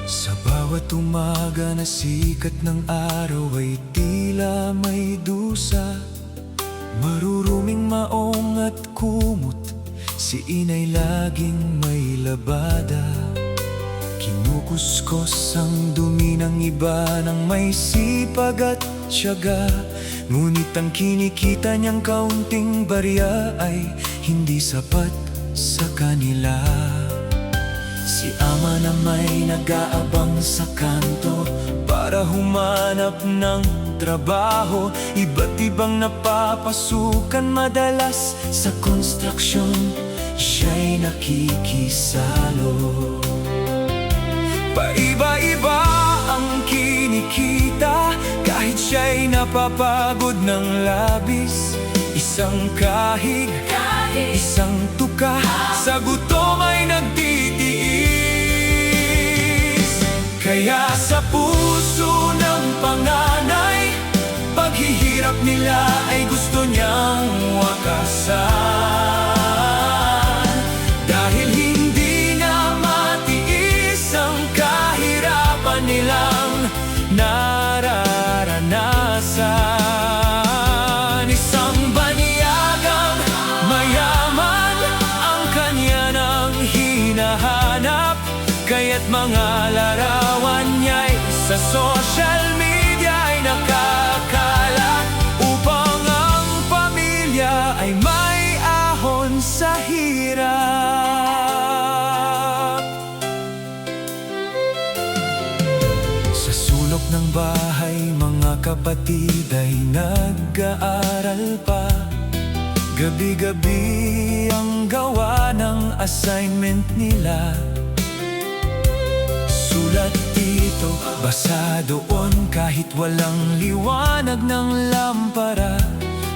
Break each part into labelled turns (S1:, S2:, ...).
S1: Sa bawat umaga na sikat ng araw ay tila may dusa. Maruruming maong at kumot, si inay laging may labada. Kinukuskos ang dumi ng iba ng may sipag at tiyaga. Ngunit ang kinikita niyang kaunting barya ay hindi sapat sa kanila. Si ama na may nag-aabang sa kanto para humanap ng trabaho. Iba't ibang napapasukan, madalas sa konstruksyon siya'y nakikisalo. Paiba-iba ang kinikita, kahit siya'y napapagod ng labis. Isang kahig, isang tuka, sa gutom ay nagtitiis. Kaya sa puso ng panganay, paghihirap nila ay gusto niyang wakasan. Dahil hindi na matiis ang kahirapan nilang nararanasan. Isang banyagang mayaman ang kanya nang hinahanap, kaya't mga larawan niya'y sa social media ay nakakalat, upang ang pamilya ay may ahon sa hirap. Sa sulok ng bahay, mga kapatid ay nag-aaral pa. Gabi-gabi ang gawa ng assignment nila. Sulat dito, basa doon, kahit walang liwanag ng lampara.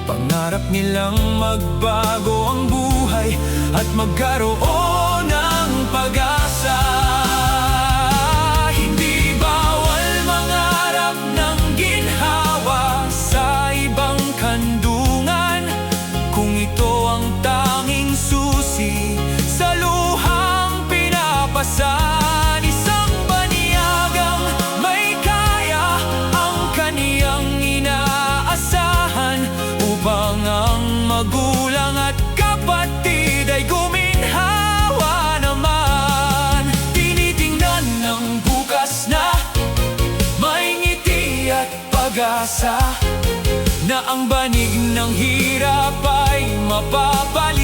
S1: Pangarap nilang magbago ang buhay at magkaroon ng pag-asa. Hindi bawal mangarap ng ginhawa sa ibang kandungan, kung ito ang tanging susi sa luhang pinapasan. Magulang at kapatid ay guminhawa naman. Tinitingnan ng bukas na may ngiti at pag-asa, na ang banig ng hirap ay mapapalitan.